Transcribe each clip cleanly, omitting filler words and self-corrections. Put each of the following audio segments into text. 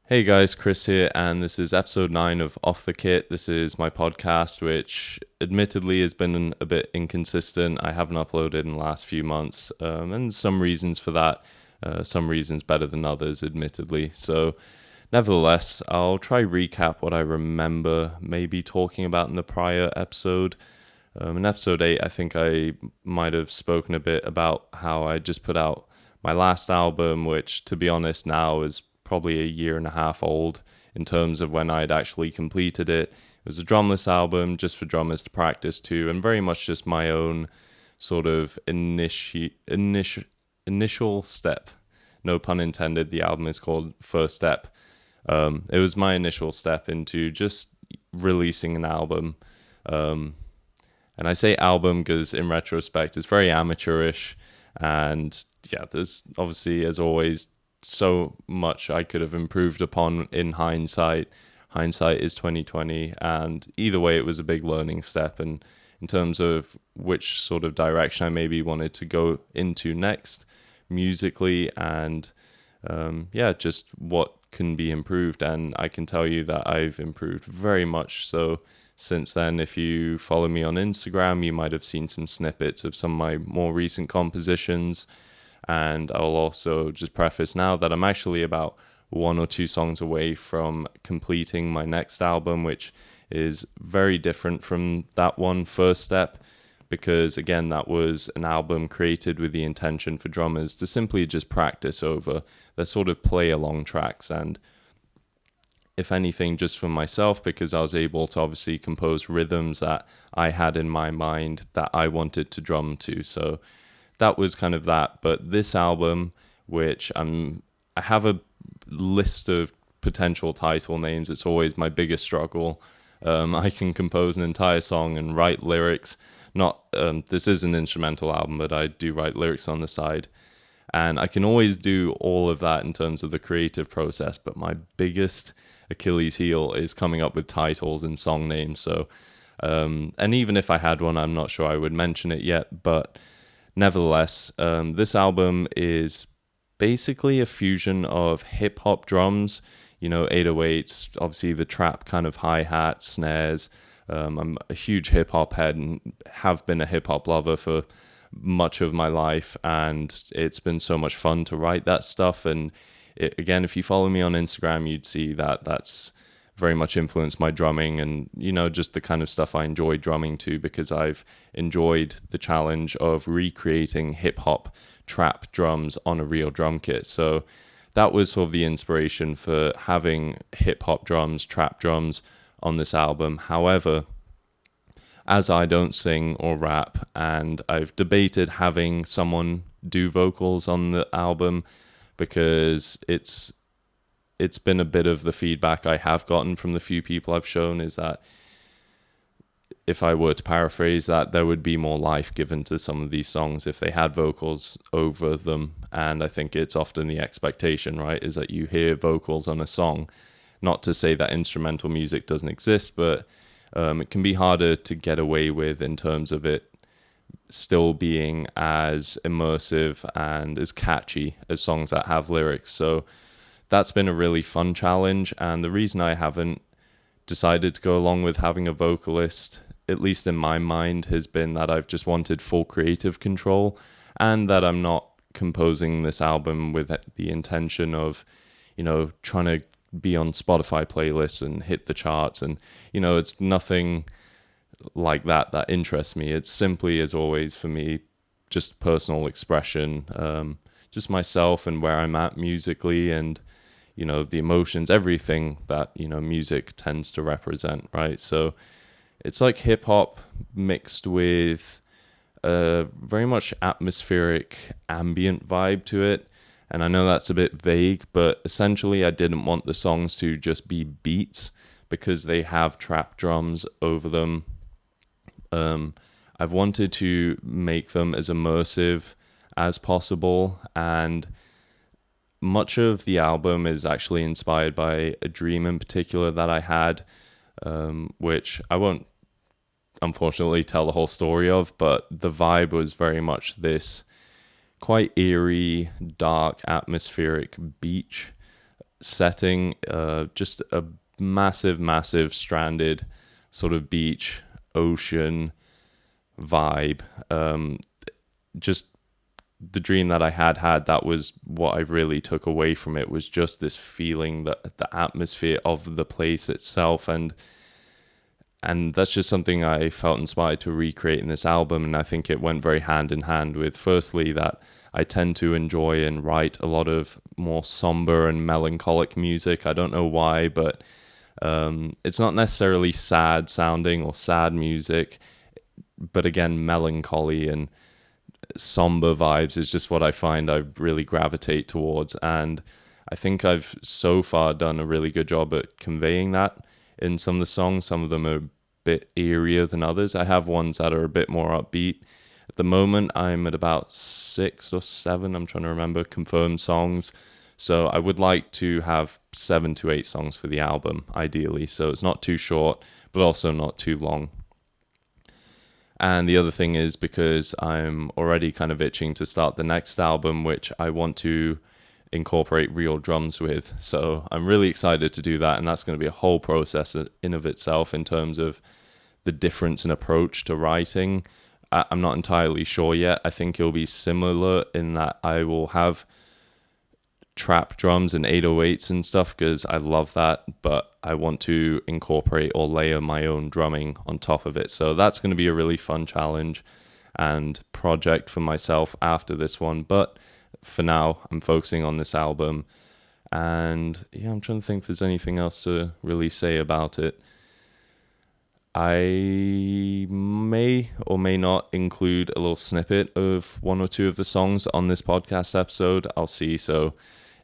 Hey guys, Chris here, and this is episode 9 of Off the Kit. This is my podcast, which admittedly has been a bit inconsistent. I haven't uploaded in the last few months, and some reasons for that. Some reasons better than others, admittedly. So, nevertheless, I'll try recap what I remember maybe talking about in the prior episode. In episode 8, I think I might have spoken a bit about how I just put out my last album, which, to be honest, now is probably a year and a half old in terms of when I'd actually completed it. It was a drumless album just for drummers to practice to, and very much just my own sort of initial step. No pun intended. The album is called First Step. It was my initial step into just releasing an album. And I say album because in retrospect, it's very amateurish. And yeah, there's obviously, as always, so much I could have improved upon in hindsight. Hindsight is 2020, and either way, it was a big learning step. And in terms of which sort of direction I maybe wanted to go into next, musically, and just what can be improved. And I can tell you that I've improved very much so since then. If you follow me on Instagram, you might have seen some snippets of some of my more recent compositions. And I'll also just preface now that I'm actually about 1 or 2 songs away from completing my next album, which is very different from that one, First Step, because again, that was an album created with the intention for drummers to simply just practice over their sort of play along tracks. And if anything, just for myself, because I was able to obviously compose rhythms that I had in my mind that I wanted to drum to. So that was kind of that. But this album, which I have a list of potential title names. It's always my biggest struggle. I can compose an entire song and write lyrics. Not this is an instrumental album, but I do write lyrics on the side. And I can always do all of that in terms of the creative process. But my biggest Achilles heel is coming up with titles and song names. So, and even if I had one, I'm not sure I would mention it yet. But nevertheless, this album is basically a fusion of hip-hop drums, 808s, obviously the trap kind of hi-hat, snares. I'm a huge hip-hop head and have been a hip-hop lover for much of my life, and it's been so much fun to write that stuff. And again, if you follow me on Instagram, you'd see that that's very much influenced my drumming and, just the kind of stuff I enjoy drumming to, because I've enjoyed the challenge of recreating hip hop trap drums on a real drum kit. So that was sort of the inspiration for having hip hop drums, trap drums on this album. However, as I don't sing or rap, and I've debated having someone do vocals on the album because it's been a bit of the feedback I have gotten from the few people I've shown is that if I were to paraphrase that, there would be more life given to some of these songs if they had vocals over them. And I think it's often the expectation, right, is that you hear vocals on a song. Not to say that instrumental music doesn't exist, but it can be harder to get away with in terms of it still being as immersive and as catchy as songs that have lyrics. So that's been a really fun challenge, and the reason I haven't decided to go along with having a vocalist, at least in my mind, has been that I've just wanted full creative control, and that I'm not composing this album with the intention of, trying to be on Spotify playlists and hit the charts, and, it's nothing like that interests me. It's simply, as always, for me, just personal expression, just myself and where I'm at musically, and the emotions, everything that, music tends to represent, right? So it's like hip hop mixed with a very much atmospheric ambient vibe to it. And I know that's a bit vague, but essentially I didn't want the songs to just be beats because they have trap drums over them. I've wanted to make them as immersive as possible, and much of the album is actually inspired by a dream in particular that I had, which I won't unfortunately tell the whole story of, but the vibe was very much this quite eerie, dark, atmospheric beach setting, just a massive stranded sort of beach, ocean vibe. Just the dream that I had, that was what I really took away from it, was just this feeling, that the atmosphere of the place itself. And that's just something I felt inspired to recreate in this album. And I think it went very hand in hand with, firstly, that I tend to enjoy and write a lot of more somber and melancholic music. I don't know why, but it's not necessarily sad sounding or sad music, but again, melancholy and somber vibes is just what I find I really gravitate towards. And I think I've so far done a really good job at conveying that in some of the songs. Some of them are a bit eerier than others. I have ones that are a bit more upbeat. At the moment, I'm at about 6 or 7, I'm trying to remember, confirmed songs. So I would like to have 7 to 8 songs for the album, ideally. So it's not too short, but also not too long. And the other thing is, because I'm already kind of itching to start the next album, which I want to incorporate real drums with. So I'm really excited to do that, and that's going to be a whole process in of itself in terms of the difference in approach to writing. I'm not entirely sure yet. I think it'll be similar in that I will have trap drums and 808s and stuff, because I love that, but I want to incorporate or layer my own drumming on top of it. So that's going to be a really fun challenge and project for myself after this one. But for now, I'm focusing on this album. And yeah, I'm trying to think if there's anything else to really say about it. I may or may not include a little snippet of 1 or 2 of the songs on this podcast episode. I'll see. So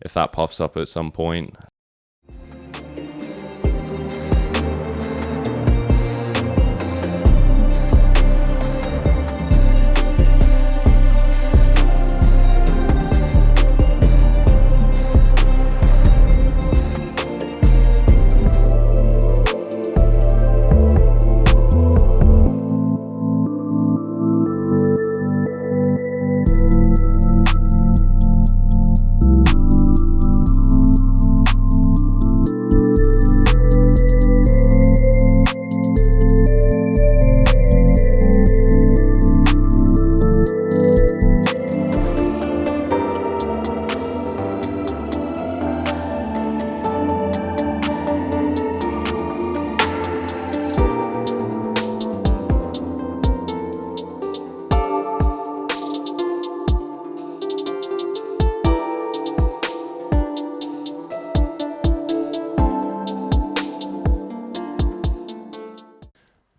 if that pops up at some point,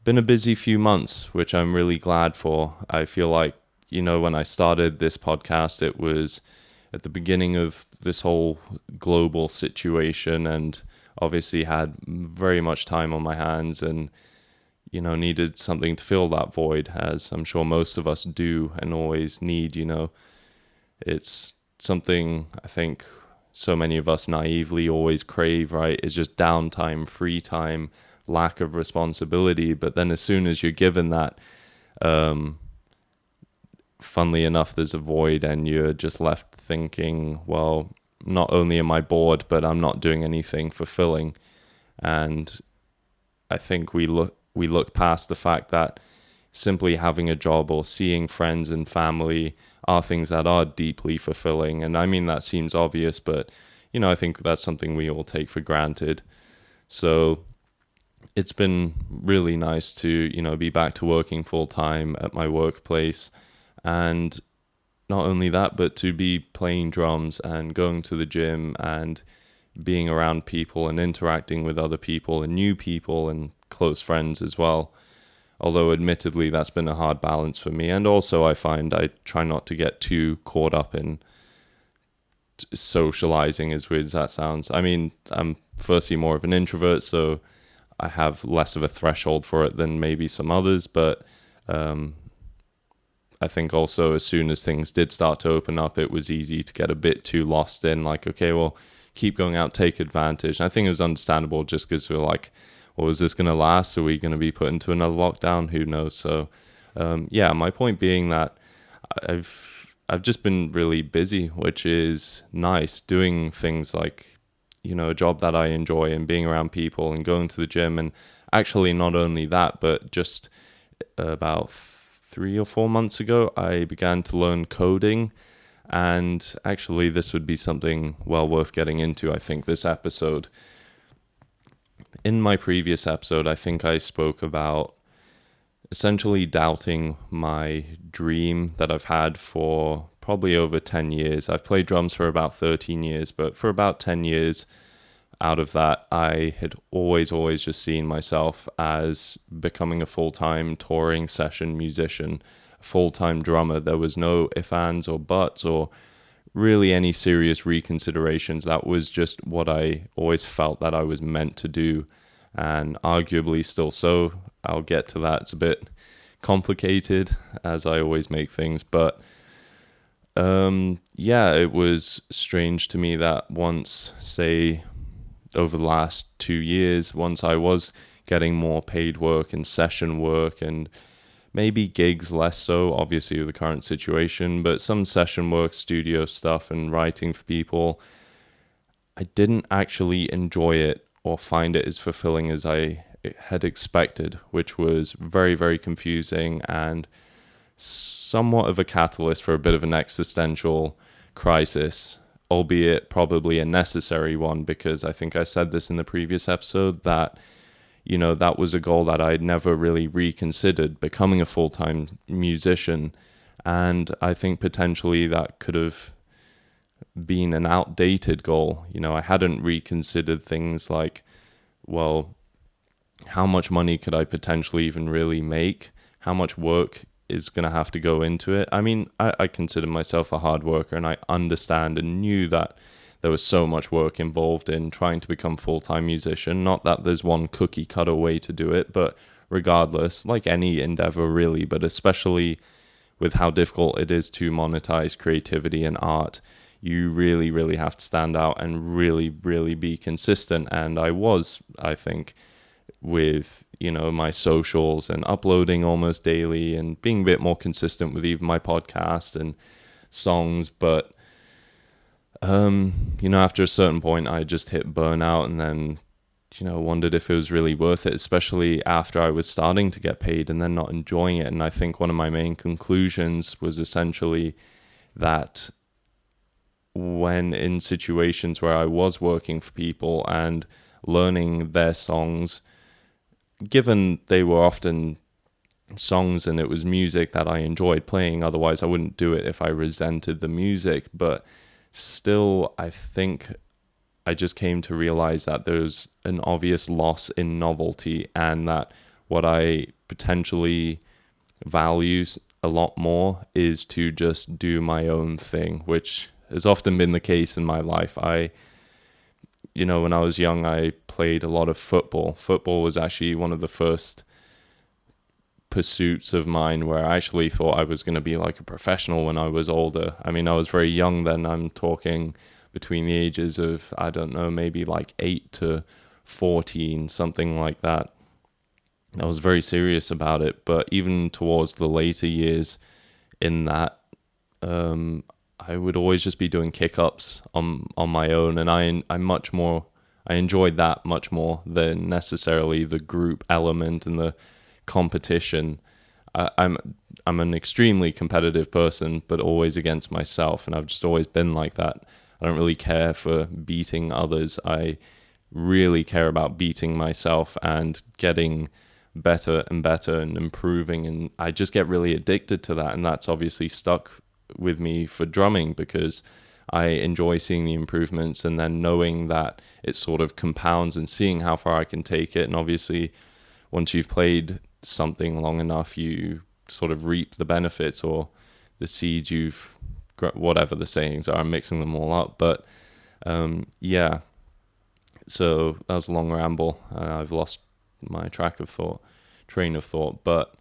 been a busy few months, which I'm really glad for. I feel like, when I started this podcast, it was at the beginning of this whole global situation, and obviously had very much time on my hands, and, needed something to fill that void, as I'm sure most of us do and always need. It's something I think so many of us naively always crave, right? It's just downtime, free time, lack of responsibility. But then as soon as you're given that, funnily enough, there's a void, and you're just left thinking, well, not only am I bored, but I'm not doing anything fulfilling. And I think we look past the fact that simply having a job or seeing friends and family are things that are deeply fulfilling. And I mean, that seems obvious, but I think that's something we all take for granted. So it's been really nice to, be back to working full time at my workplace. And not only that, but to be playing drums and going to the gym and being around people and interacting with other people and new people and close friends as well. Although admittedly, that's been a hard balance for me. And also I find I try not to get too caught up in socializing, as weird as that sounds. I mean, I'm firstly more of an introvert, so I have less of a threshold for it than maybe some others. But I think also as soon as things did start to open up, it was easy to get a bit too lost in like, okay, well, keep going out, take advantage. And I think it was understandable, just because we're like, well, is this going to last? Are we going to be put into another lockdown? Who knows? So yeah, my point being that I've just been really busy, which is nice, doing things like a job that I enjoy and being around people and going to the gym. And actually, not only that, but just about 3 or 4 months ago, I began to learn coding. And actually, this would be something well worth getting into, I think, this episode. In my previous episode, I think I spoke about essentially doubting my dream that I've had for probably over 10 years. I've played drums for about 13 years, but for about 10 years out of that, I had always just seen myself as becoming a full-time touring session musician, a full-time drummer. There was no ifs, ands, or buts, or really any serious reconsiderations. That was just what I always felt that I was meant to do, and arguably still so. I'll get to that. It's a bit complicated, as I always make things, but it was strange to me that once, say, over the last 2 years, once I was getting more paid work and session work and maybe gigs less so, obviously with the current situation, but some session work, studio stuff and writing for people, I didn't actually enjoy it or find it as fulfilling as I had expected, which was very, very confusing and somewhat of a catalyst for a bit of an existential crisis, albeit probably a necessary one, because I think I said this in the previous episode that, that was a goal that I'd never really reconsidered, becoming a full-time musician. And I think potentially that could have been an outdated goal. I hadn't reconsidered things like, well, how much money could I potentially even really make? How much work is going to have to go into it? I mean, I consider myself a hard worker, and I understand and knew that there was so much work involved in trying to become a full-time musician. Not that there's one cookie cutter way to do it, but regardless, like any endeavor really, but especially with how difficult it is to monetize creativity and art, you really, really have to stand out and really, really be consistent. And I think, with my socials and uploading almost daily and being a bit more consistent with even my podcast and songs. But after a certain point I just hit burnout, and then wondered if it was really worth it, especially after I was starting to get paid and then not enjoying it. And I think one of my main conclusions was essentially that when in situations where I was working for people and learning their songs, given they were often songs and it was music that I enjoyed playing, otherwise I wouldn't do it if I resented the music, but still I think I just came to realize that there's an obvious loss in novelty, and that what I potentially value a lot more is to just do my own thing, which has often been the case in my life. When I was young, I played a lot of football. Football was actually one of the first pursuits of mine where I actually thought I was going to be like a professional when I was older. I mean, I was very young then. I'm talking between the ages of, I don't know, maybe like 8 to 14, something like that. I was very serious about it. But even towards the later years in that, I would always just be doing kick-ups on my own, and I enjoyed that much more than necessarily the group element and the competition. I'm an extremely competitive person, but always against myself, and I've just always been like that. I don't really care for beating others. I really care about beating myself and getting better and better and improving, and I just get really addicted to that, and that's obviously stuck with me for drumming because I enjoy seeing the improvements and then knowing that it sort of compounds and seeing how far I can take it. And obviously once you've played something long enough, you sort of reap the benefits, or the seeds you've, whatever the sayings are, I'm mixing them all up. But so that was a long ramble. I've lost my train of thought, but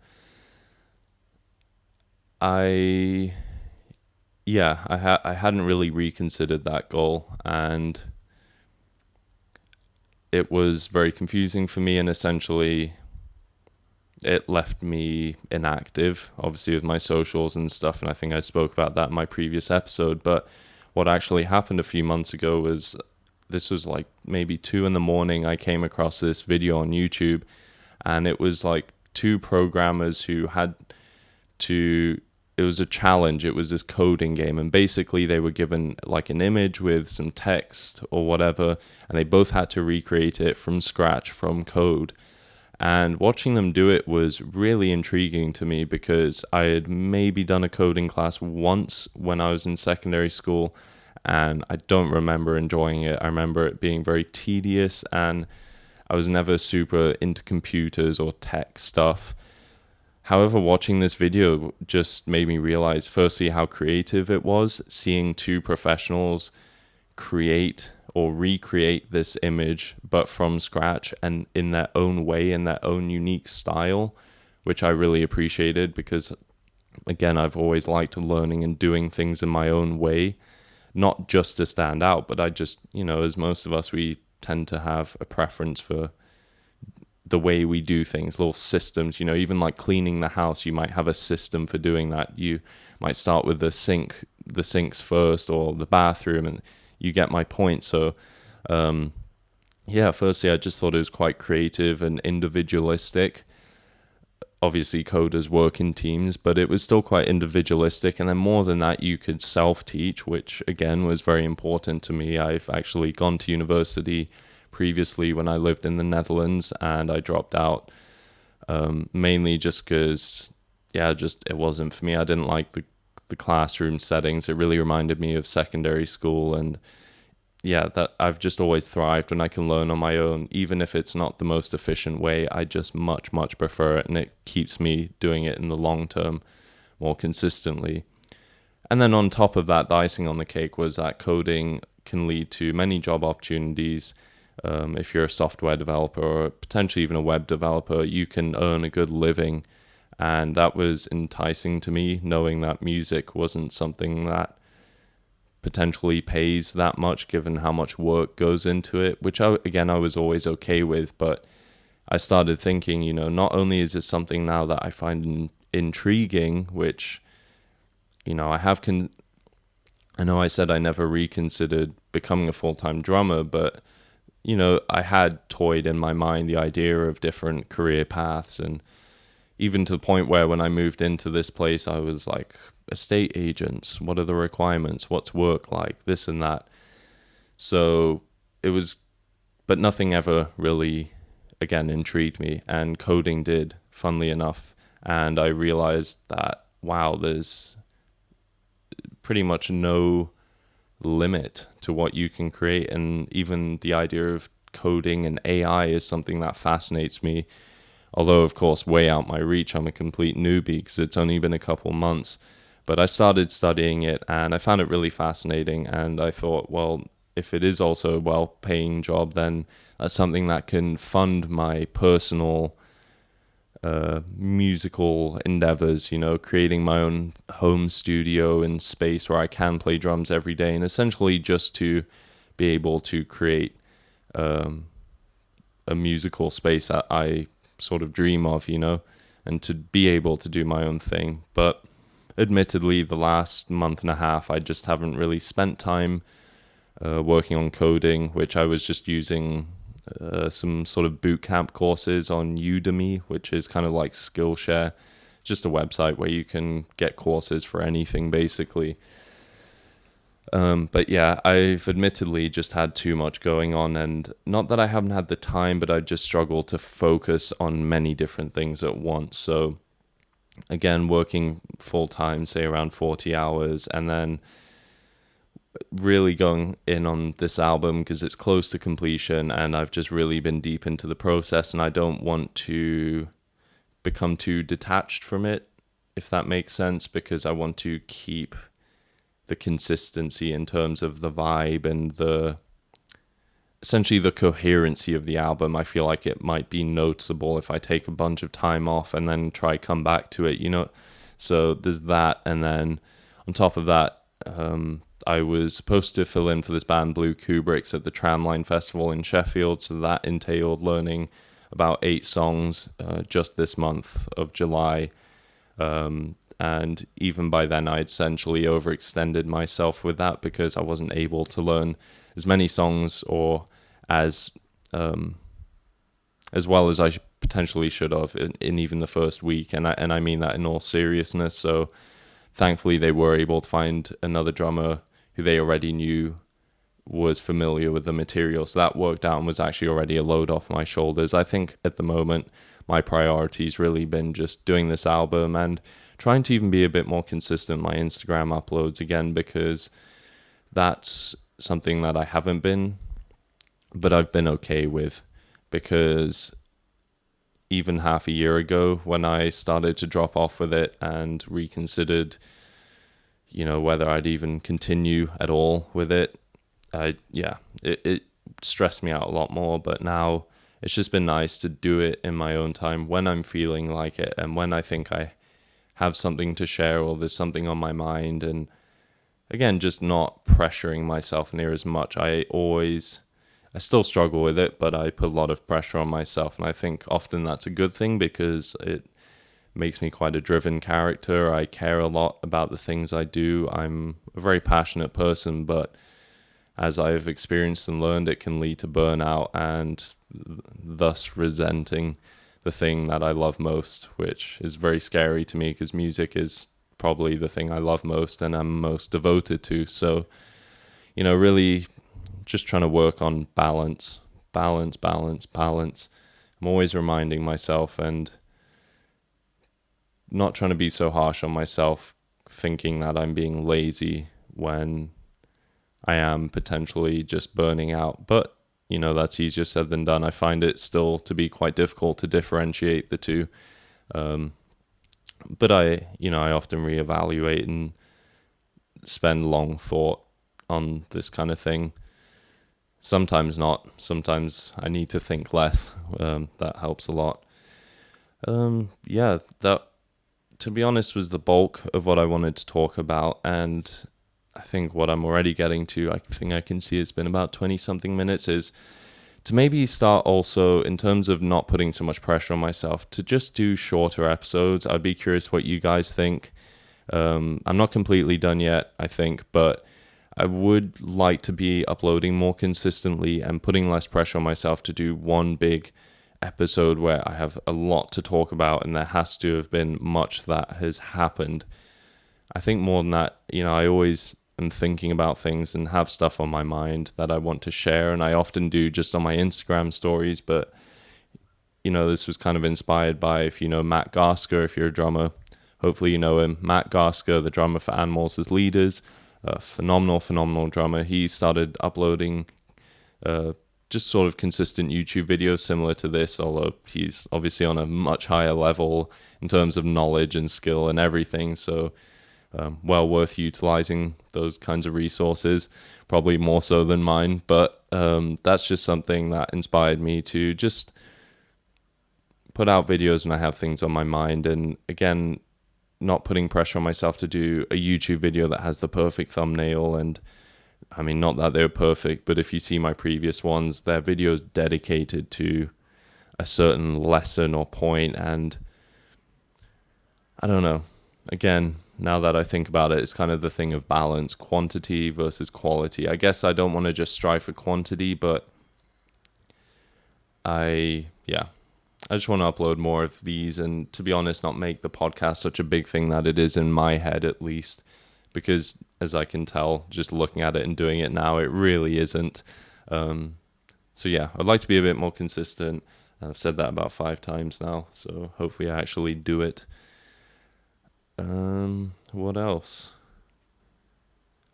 I hadn't really reconsidered that goal, and it was very confusing for me, and essentially it left me inactive, obviously with my socials and stuff, and I think I spoke about that in my previous episode. But what actually happened a few months ago was this was like maybe 2 a.m. I came across this video on YouTube, and it was like two programmers who had to, it was a challenge. It was this coding game, and basically they were given like an image with some text or whatever, and they both had to recreate it from scratch, from code. And watching them do it was really intriguing to me, because I had maybe done a coding class once when I was in secondary school, and I don't remember enjoying it. I remember it being very tedious, and I was never super into computers or tech stuff. However, watching this video just made me realize, firstly, how creative it was, seeing two professionals create or recreate this image, but from scratch and in their own way, in their own unique style, which I really appreciated, because, again, I've always liked learning and doing things in my own way, not just to stand out, but I just, as most of us, we tend to have a preference for the way we do things, little systems, even like cleaning the house. You might have a system for doing that. You might start with the sinks first, or the bathroom, and you get my point. So firstly, I just thought it was quite creative and individualistic. Obviously, coders work in teams, but it was still quite individualistic. And then more than that, you could self-teach, which again was very important to me. I've actually gone to university previously when I lived in the Netherlands, and I dropped out mainly just because, it wasn't for me. I didn't like the classroom settings. It really reminded me of secondary school, and that I've just always thrived when I can learn on my own, even if it's not the most efficient way. I just much prefer it, and it keeps me doing it in the long term more consistently. And then on top of that, the icing on the cake was that coding can lead to many job opportunities. If you're a software developer, or potentially even a web developer, you can earn a good living. And that was enticing to me, knowing that music wasn't something that potentially pays that much, given how much work goes into it, which I was always okay with. But I started thinking, not only is this something now that I find intriguing, which, I know I said I never reconsidered becoming a full-time drummer, but I had toyed in my mind the idea of different career paths, and even to the point where when I moved into this place, I was like, estate agents, what are the requirements? What's work like? This and that. So it was, but nothing ever really, again, intrigued me, and coding did, funnily enough. And I realized that, wow, there's pretty much no limit to what you can create. And even the idea of coding and AI is something that fascinates me, although of course way out my reach. I'm a complete newbie because it's only been a couple months, but I started studying it and I found it really fascinating. And I thought, well, if it is also a well-paying job, then that's something that can fund my personal musical endeavors, creating my own home studio and space where I can play drums every day, and essentially just to be able to create a musical space that I sort of dream of, and to be able to do my own thing. But admittedly, the last month and a half, I just haven't really spent time working on coding, which I was just using some sort of boot camp courses on Udemy, which is kind of like Skillshare, just a website where you can get courses for anything basically. But I've admittedly just had too much going on, and not that I haven't had the time, but I just struggled to focus on many different things at once. So again, working full time, say around 40 hours, and then really going in on this album because it's close to completion, and I've just really been deep into the process, and I don't want to become too detached from it, if that makes sense, because I want to keep the consistency in terms of the vibe and essentially the coherency of the album. I feel like it might be noticeable if I take a bunch of time off and then try come back to it, so there's that. And then on top of that, I was supposed to fill in for this band Blue Kubricks at the Tramline Festival in Sheffield, so that entailed learning about 8 songs just this month of July. And And even by then, I essentially overextended myself with that because I wasn't able to learn as many songs or as well as I potentially should have in even the first week. And I mean that in all seriousness. So thankfully, they were able to find another drummer who they already knew was familiar with the material. So that worked out and was actually already a load off my shoulders. I think at the moment, my priority's really been just doing this album and trying to even be a bit more consistent my Instagram uploads again, because that's something that I haven't been, but I've been okay with, because even half a year ago when I started to drop off with it and reconsidered, whether I'd even continue at all with it, it stressed me out a lot more. But now it's just been nice to do it in my own time when I'm feeling like it and when I think I have something to share or there's something on my mind. And again, just not pressuring myself near as much. I still struggle with it, but I put a lot of pressure on myself. And I think often that's a good thing because it makes me quite a driven character. I care a lot about the things I do. I'm a very passionate person, but as I've experienced and learned, it can lead to burnout and thus resenting the thing that I love most, which is very scary to me because music is probably the thing I love most and I'm most devoted to. So, really just trying to work on balance. I'm always reminding myself and not trying to be so harsh on myself, thinking that I'm being lazy when I am potentially just burning out. But, that's easier said than done. I find it still to be quite difficult to differentiate the two. But I often reevaluate and spend long thought on this kind of thing. Sometimes not. Sometimes I need to think less. That helps a lot. That, to be honest, was the bulk of what I wanted to talk about. And I think what I'm already getting to, I think I can see it's been about 20-something minutes, is to maybe start also, in terms of not putting so much pressure on myself, to just do shorter episodes. I'd be curious what you guys think. I'm not completely done yet, I think, but I would like to be uploading more consistently and putting less pressure on myself to do one big episode where I have a lot to talk about and there has to have been much that has happened. I think more than that, I always am thinking about things and have stuff on my mind that I want to share, and I often do just on my Instagram stories. But this was kind of inspired by, if you know Matt Garsker, if you're a drummer, hopefully you know him. Matt Garsker, the drummer for Animals as Leaders, a phenomenal drummer. He started uploading just sort of consistent YouTube videos similar to this, although he's obviously on a much higher level in terms of knowledge and skill and everything. So well worth utilizing those kinds of resources, probably more so than mine. But that's just something that inspired me to just put out videos when I have things on my mind. And again, not putting pressure on myself to do a YouTube video that has the perfect thumbnail. And I mean, not that they're perfect, but if you see my previous ones, they're videos dedicated to a certain lesson or point. And I don't know, again, now that I think about it, it's kind of the thing of balance, quantity versus quality. I guess I don't want to just strive for quantity, but I just want to upload more of these and, to be honest, not make the podcast such a big thing that it is in my head, at least, because as I can tell, just looking at it and doing it now, it really isn't. I'd like to be a bit more consistent. I've said that about 5 times now, so hopefully I actually do it. What else?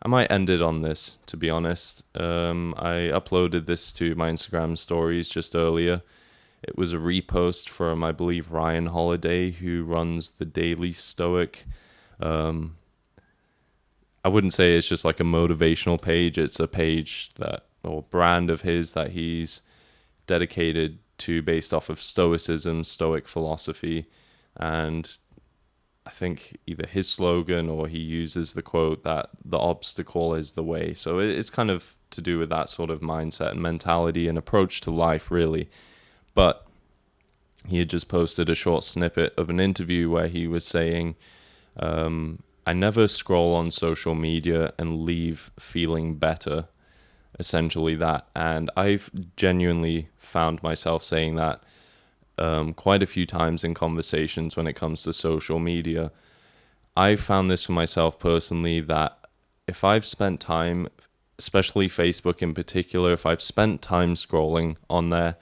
I might end it on this, to be honest. I uploaded this to my Instagram stories just earlier. It was a repost from, I believe, Ryan Holiday, who runs the Daily Stoic. I wouldn't say it's just like a motivational page. It's a page or brand of his that he's dedicated to based off of Stoicism, Stoic philosophy. And I think either his slogan or he uses the quote that the obstacle is the way. So it's kind of to do with that sort of mindset and mentality and approach to life, really. But he had just posted a short snippet of an interview where he was saying I never scroll on social media and leave feeling better, essentially that. And I've genuinely found myself saying that quite a few times in conversations when it comes to social media. I've found this for myself personally, that if I've spent time, especially Facebook in particular, if I've spent time scrolling on there,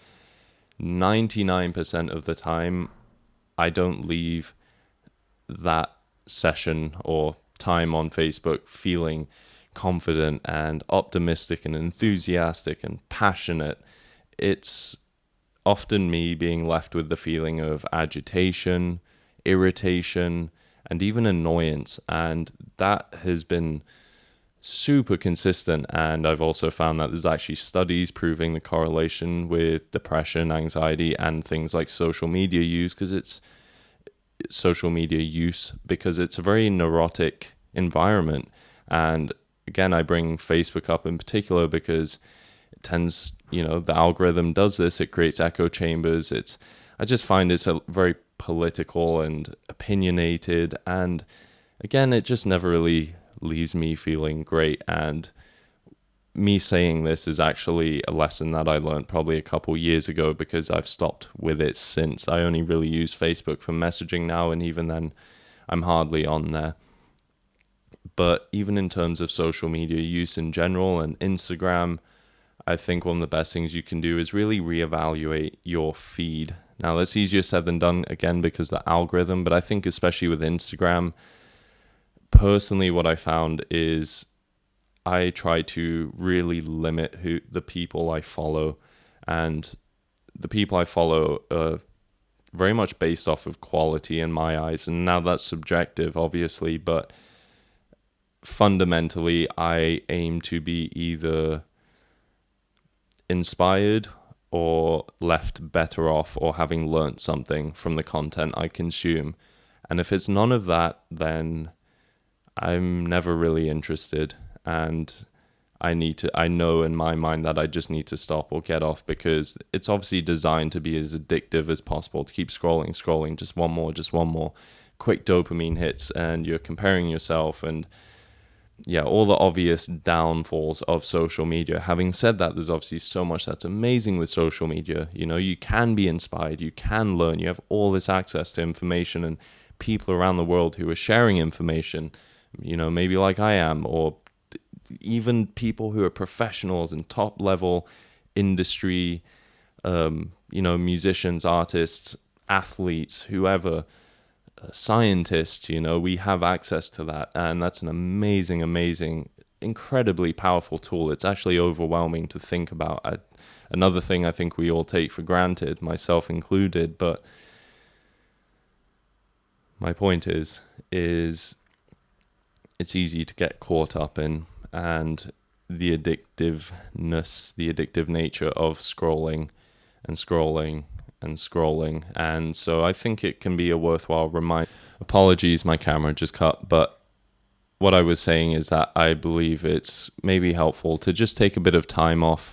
99% of the time, I don't leave that session or time on Facebook feeling confident and optimistic and enthusiastic and passionate. It's often me being left with the feeling of agitation, irritation, and even annoyance. And that has been super consistent. And I've also found that there's actually studies proving the correlation with depression, anxiety, and things like social media use, because it's a very neurotic environment. And again, I bring Facebook up in particular because it tends, the algorithm does this. It creates echo chambers. I just find it's a very political and opinionated. And again, it just never really leaves me feeling great. And me saying this is actually a lesson that I learned probably a couple years ago, because I've stopped with it since. I only really use Facebook for messaging now, and even then, I'm hardly on there. But even in terms of social media use in general and Instagram, I think one of the best things you can do is really reevaluate your feed. Now, that's easier said than done, again, because the algorithm, but I think especially with Instagram, personally, what I found is I try to really limit the people I follow, and the people I follow are very much based off of quality in my eyes. And now that's subjective, obviously, but fundamentally, I aim to be either inspired or left better off, or having learnt something from the content I consume. And if it's none of that, then I'm never really interested. And I know in my mind that I just need to stop or get off, because it's obviously designed to be as addictive as possible, to keep scrolling, just one more, quick dopamine hits, and you're comparing yourself, and yeah, all the obvious downfalls of social media. Having said that, there's obviously so much that's amazing with social media. You can be inspired, you can learn, you have all this access to information and people around the world who are sharing information, maybe like I am, or even people who are professionals and top level industry, musicians, artists, athletes, whoever, scientists, we have access to that. And that's an amazing, incredibly powerful tool. It's actually overwhelming to think about. Another thing I think we all take for granted, myself included. But my point is it's easy to get caught up in, and the addictive nature of scrolling. And so I think it can be a worthwhile reminder. Apologies, my camera just cut, but what I was saying is that I believe it's maybe helpful to just take a bit of time off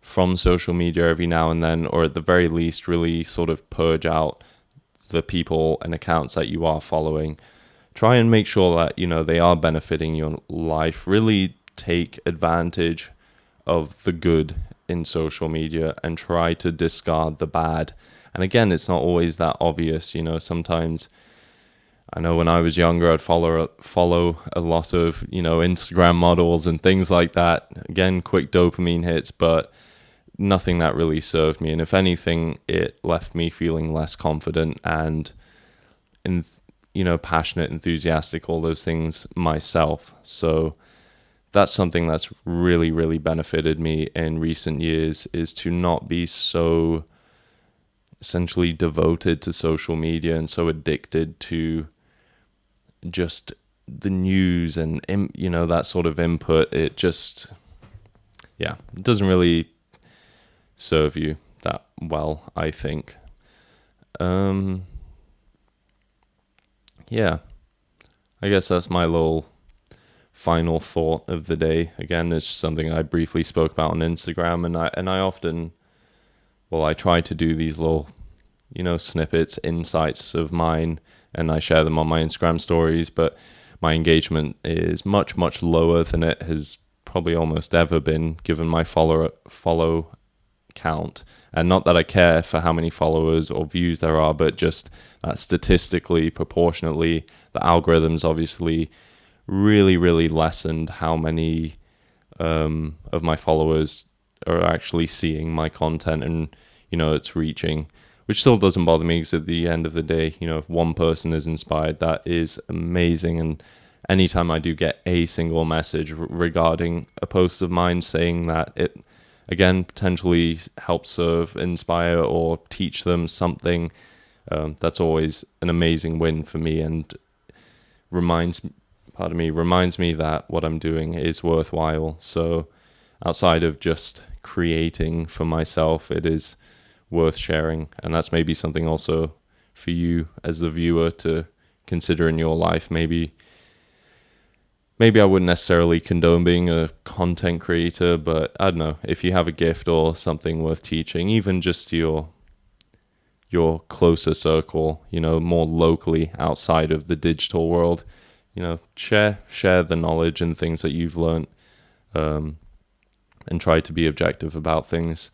from social media every now and then, or at the very least really sort of purge out the people and accounts that you are following. Try and make sure that they are benefiting your life. Really take advantage of the good in social media and try to discard the bad. And again, it's not always that obvious. Sometimes, I know when I was younger, I'd follow a lot of Instagram models and things like that. Again, quick dopamine hits, but nothing that really served me. And if anything, it left me feeling less confident and passionate, enthusiastic, all those things myself. So that's something that's really, really benefited me in recent years, is to not be so essentially devoted to social media and so addicted to just the news and, that sort of input. It just, it doesn't really serve you that well, I think. I guess that's my little final thought of the day. Again, it's something I briefly spoke about on Instagram, and I often, I try to do these little snippets, insights of mine, and I share them on my Instagram stories, but my engagement is much, much lower than it has probably almost ever been, given my follow count. And not that I care for how many followers or views there are, but just that statistically, proportionately, the algorithms obviously really, really lessened how many of my followers are actually seeing my content and, it's reaching, which still doesn't bother me, because at the end of the day, if one person is inspired, that is amazing. And anytime I do get a single message regarding a post of mine saying that it, again, potentially help serve, inspire, or teach them something, that's always an amazing win for me, and reminds me that what I'm doing is worthwhile. So outside of just creating for myself, it is worth sharing. And that's maybe something also for you as the viewer to consider in your life. Maybe I wouldn't necessarily condone being a content creator, but I don't know, if you have a gift or something worth teaching, even just your closer circle, more locally outside of the digital world, share the knowledge and things that you've learned, and try to be objective about things.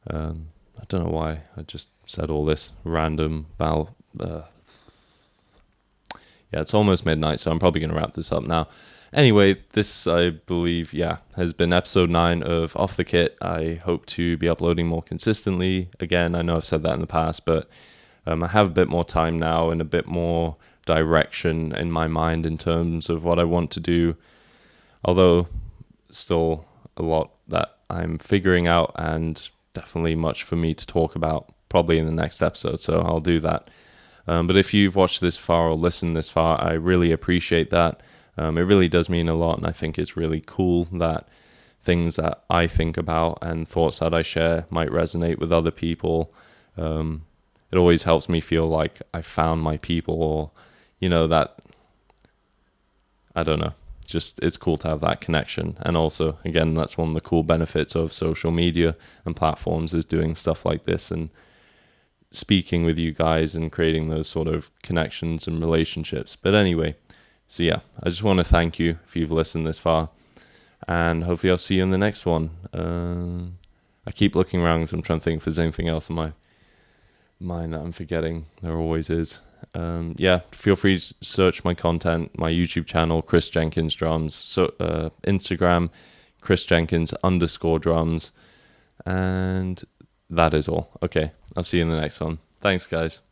I don't know why I just said all this random yeah, it's almost midnight, so I'm probably going to wrap this up now. Anyway, this, I believe, has been episode 9 of Off the Kit. I hope to be uploading more consistently. Again, I know I've said that in the past, but I have a bit more time now and a bit more direction in my mind in terms of what I want to do. Although, still a lot that I'm figuring out, and definitely much for me to talk about probably in the next episode, so I'll do that. But if you've watched this far or listened this far, I really appreciate that. It really does mean a lot, and I think it's really cool that things that I think about and thoughts that I share might resonate with other people. It always helps me feel like I found my people, or, that, I don't know, just it's cool to have that connection. And also, again, that's one of the cool benefits of social media and platforms, is doing stuff like this and speaking with you guys and creating those sort of connections and relationships. But anyway, so yeah, I just want to thank you if you've listened this far, and hopefully I'll see you in the next one. I keep looking around because I'm trying to think if there's anything else in my mind that I'm forgetting. There always is. Feel free to search my content, my YouTube channel, Chris Jenkins Drums, so Instagram, chrisjenkins_drums, and that is all. Okay, I'll see you in the next one. Thanks, guys.